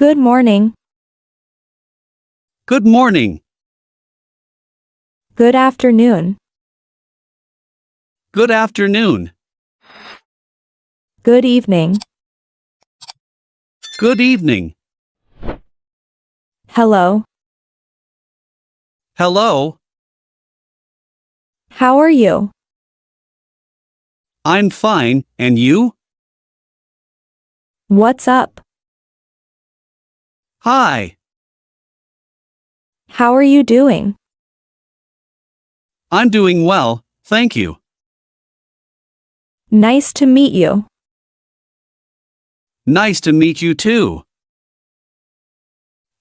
Good morning. Good morning. Good afternoon. Good afternoon. Good evening. Good evening. Hello. Hello. How are you? I'm fine, and you? What's up? Hi. How are you doing? I'm doing well, thank you. Nice to meet you. Nice to meet you too.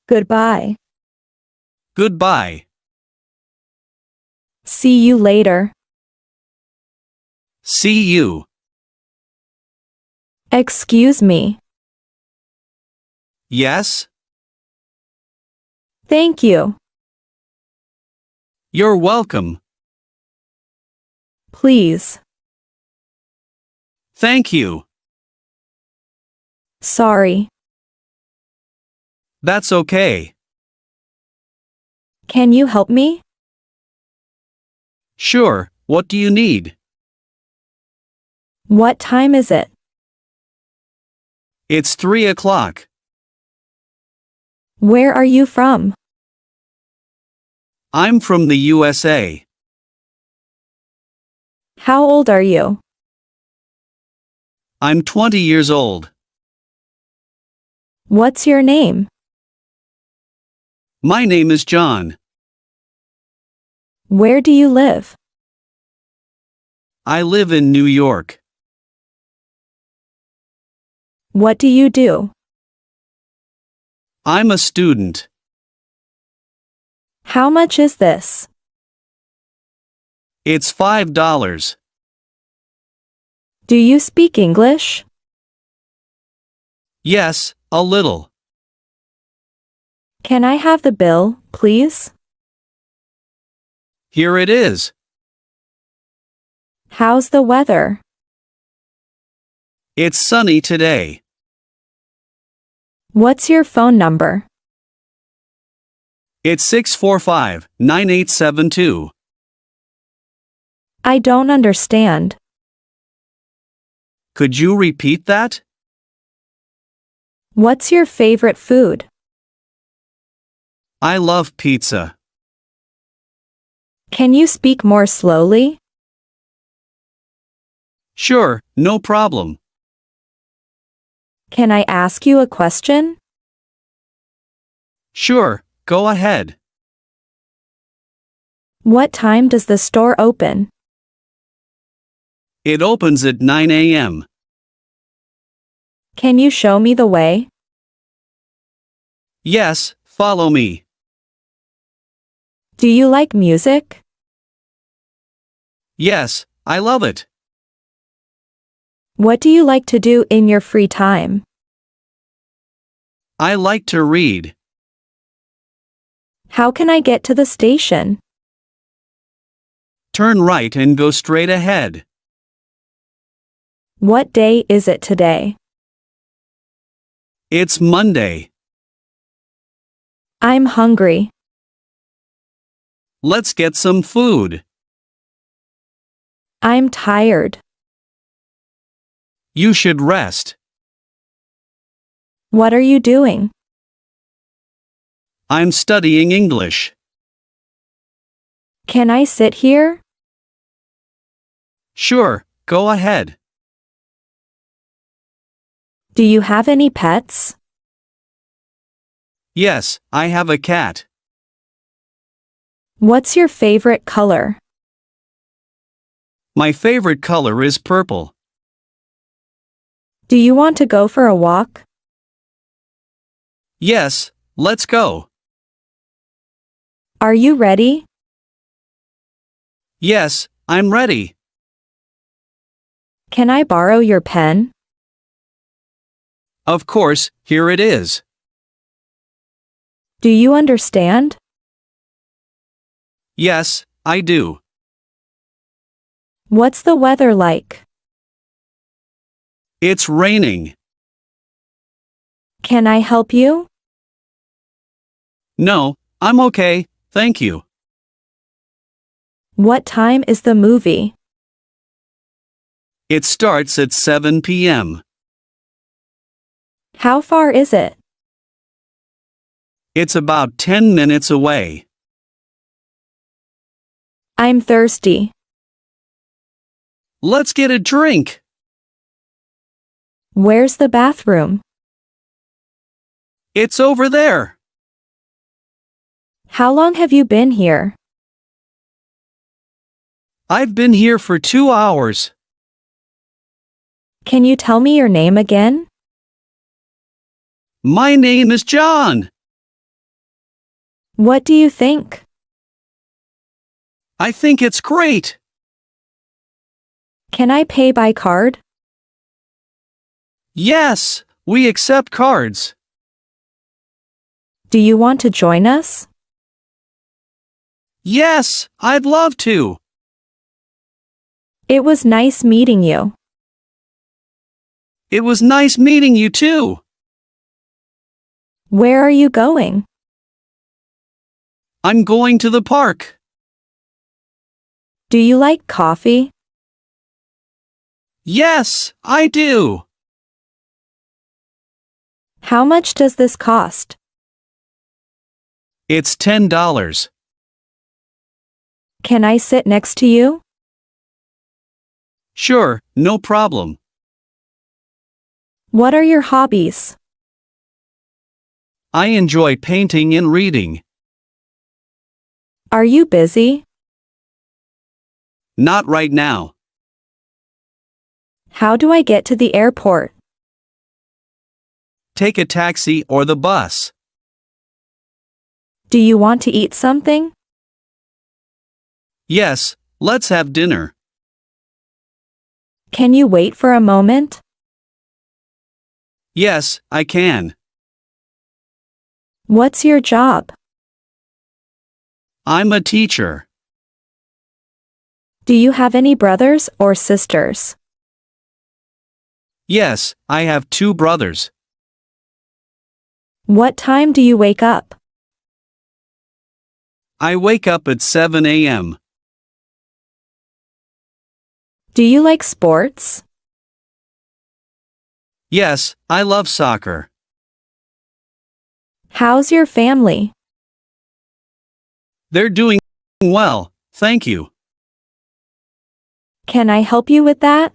Goodbye. Goodbye. See you later. See you. Excuse me. Yes? Thank you. You're welcome. Please. Thank you. Sorry. That's okay. Can you help me? Sure, what do you need? What time is it? It's 3 o'clock. Where are you from? I'm from the USA. How old are you? I'm 20 years old. What's your name? My name is John. Where do you live? I live in New York. What do you do? I'm a student. How much is this? It's $5. Do you speak English? Yes, a little. Can I have the bill, please? Here it is. How's the weather? It's sunny today. What's your phone number? It's 645-9872. I don't understand. Could you repeat that? What's your favorite food? I love pizza. Can you speak more slowly? Sure, no problem. Can I ask you a question? Sure, go ahead. What time does the store open? It opens at 9 a.m. Can you show me the way? Yes, follow me. Do you like music? Yes, I love it. What do you like to do in your free time? I like to read. How can I get to the station? Turn right and go straight ahead. What day is it today? It's Monday. I'm hungry. Let's get some food. I'm tired. You should rest. What are you doing? I'm studying English. Can I sit here? Sure, go ahead. Do you have any pets? Yes, I have a cat. What's your favorite color? My favorite color is purple. Do you want to go for a walk? Yes, let's go. Are you ready? Yes, I'm ready. Can I borrow your pen? Of course, here it is. Do you understand? Yes, I do. What's the weather like? It's raining. Can I help you? No, I'm okay, thank you. What time is the movie? It starts at 7 p.m. How far is it? It's about 10 minutes away. I'm thirsty. Let's get a drink. Where's the bathroom? It's over there. How long have you been here? I've been here for 2 hours. Can you tell me your name again? My name is John. What do you think? I think it's great. Can I pay by card? Yes, we accept cards. Do you want to join us? Yes, I'd love to. It was nice meeting you. It was nice meeting you too. Where are you going? I'm going to the park. Do you like coffee? Yes, I do. How much does this cost? It's $10. Can I sit next to you? Sure, no problem. What are your hobbies? I enjoy painting and reading. Are you busy? Not right now. How do I get to the airport? Take a taxi or the bus. Do you want to eat something? Yes, let's have dinner. Can you wait for a moment? Yes, I can. What's your job? I'm a teacher. Do you have any brothers or sisters? Yes, I have 2 brothers. What time do you wake up? I wake up at 7 a.m. Do you like sports? Yes, I love soccer. How's your family? They're doing well, thank you. Can I help you with that?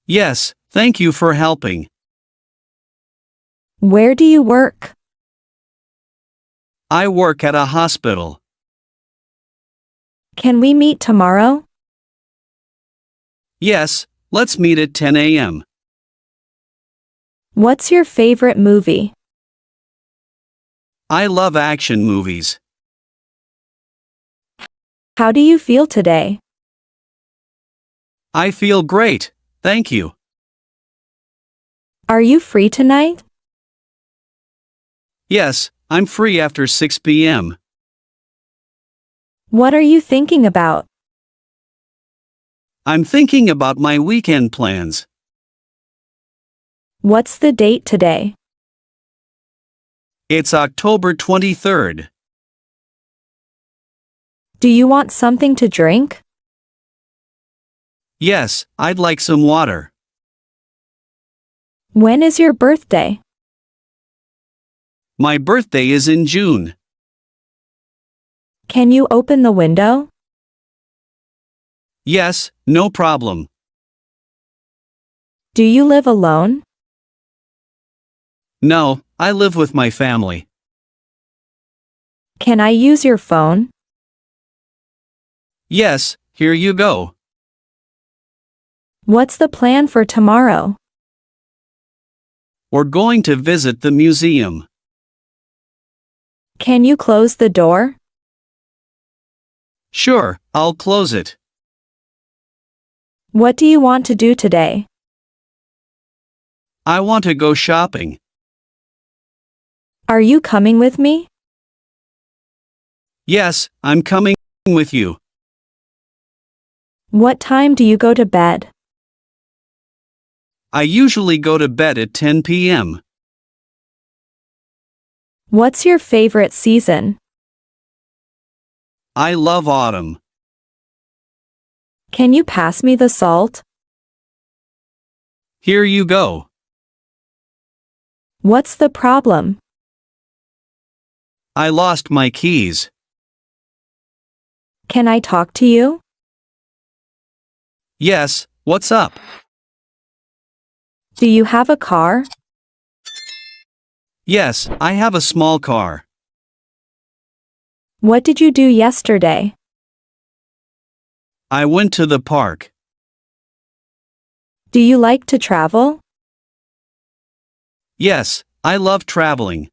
Yes, thank you for helping. Where do you work? I work at a hospital. Can we meet tomorrow? Yes, let's meet at 10 a.m. What's your favorite movie? I love action movies. How do you feel today? I feel great, thank you. Are you free tonight? Yes, I'm free after 6 p.m. What are you thinking about? I'm thinking about my weekend plans. What's the date today? It's October 23rd. Do you want something to drink? Yes, I'd like some water. When is your birthday? My birthday is in June. Can you open the window? Yes, no problem. Do you live alone? No, I live with my family. Can I use your phone? Yes, here you go. What's the plan for tomorrow? We're going to visit the museum. Can you close the door? Sure, I'll close it. What do you want to do today? I want to go shopping. Are you coming with me? Yes, I'm coming with you. What time do you go to bed? I usually go to bed at 10 p.m. What's your favorite season? I love autumn. Can you pass me the salt? Here you go. What's the problem? I lost my keys. Can I talk to you? Yes, what's up? Do you have a car? Yes, I have a small car. What did you do yesterday? I went to the park. Do you like to travel? Yes, I love traveling.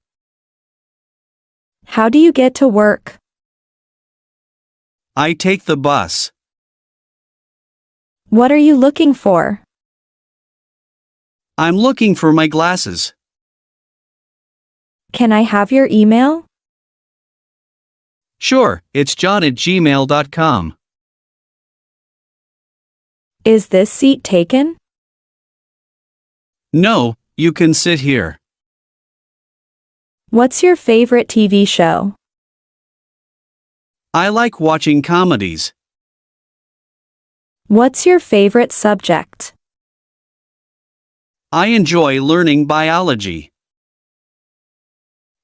How do you get to work? I take the bus. What are you looking for? I'm looking for my glasses. Can I have your email? Sure, it's john@gmail.com. Is this seat taken? No, you can sit here. What's your favorite TV show? I like watching comedies. What's your favorite subject? I enjoy learning biology.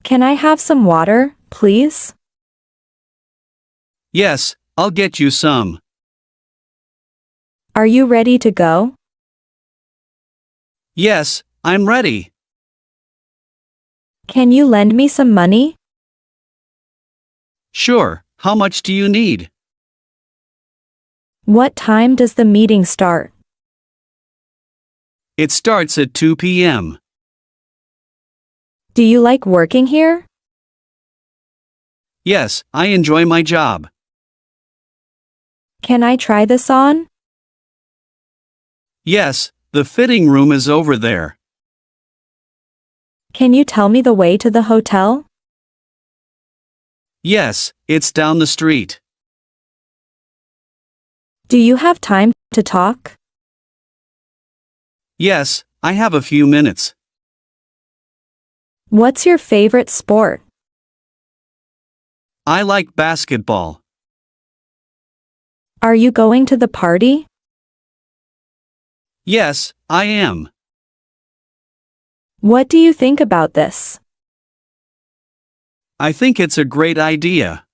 Can I have some water, please? Yes, I'll get you some. Are you ready to go? Yes, I'm ready. Can you lend me some money? Sure, how much do you need? What time does the meeting start? It starts at 2 p.m. Do you like working here? Yes, I enjoy my job. Can I try this on? Yes, the fitting room is over there. Can you tell me the way to the hotel? Yes, it's down the street. Do you have time to talk? Yes, I have a few minutes. What's your favorite sport? I like basketball. Are you going to the party? Yes, I am. What do you think about this? I think it's a great idea.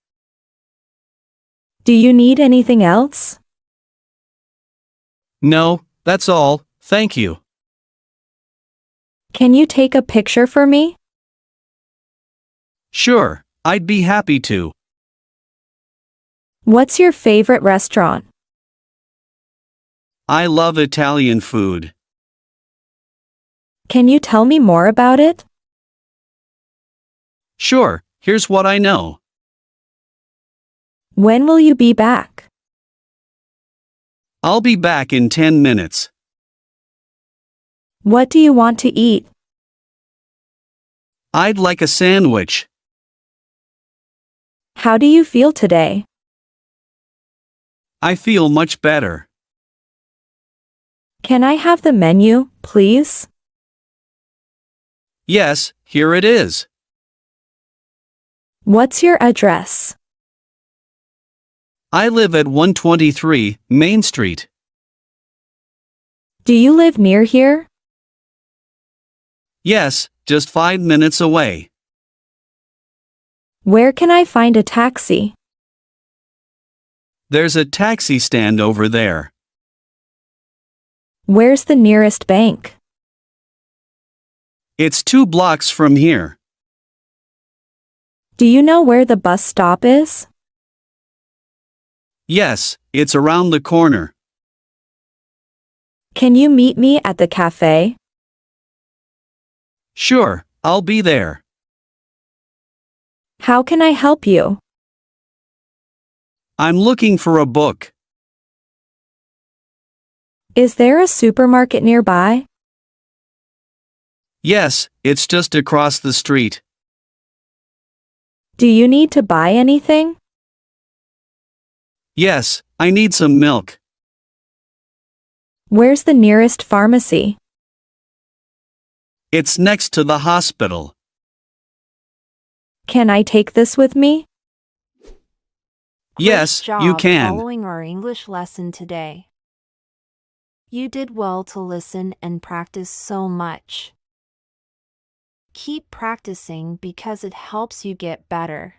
Do you need anything else? No, that's all, thank you. Can you take a picture for me? Sure, I'd be happy to. What's your favorite restaurant? I love Italian food. Can you tell me more about it? Sure, here's what I know. When will you be back? I'll be back in 10 minutes. What do you want to eat? I'd like a sandwich. How do you feel today? I feel much better. Can I have the menu, please? Yes, here it is. What's your address? I live at 123 Main Street. Do you live near here? Yes, just 5 minutes away. Where can I find a taxi? There's a taxi stand over there. Where's the nearest bank? It's 2 blocks from here. Do you know where the bus stop is? Yes, it's around the corner. Can you meet me at the cafe? Sure, I'll be there. How can I help you? I'm looking for a book. Is there a supermarket nearby? Yes, it's just across the street. Do you need to buy anything? Yes, I need some milk. Where's the nearest pharmacy? It's next to the hospital. Can I take this with me? Great Yes, you job can. following our English lesson today. You did well to listen and practice so much. Keep practicing because it helps you get better.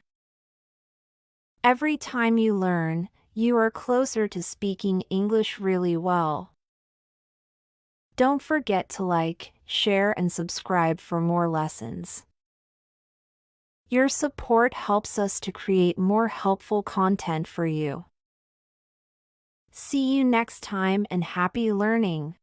Every time you learn, you are closer to speaking English really well. Don't forget to like, share, and subscribe for more lessons. Your support helps us to create more helpful content for you. See you next time and happy learning!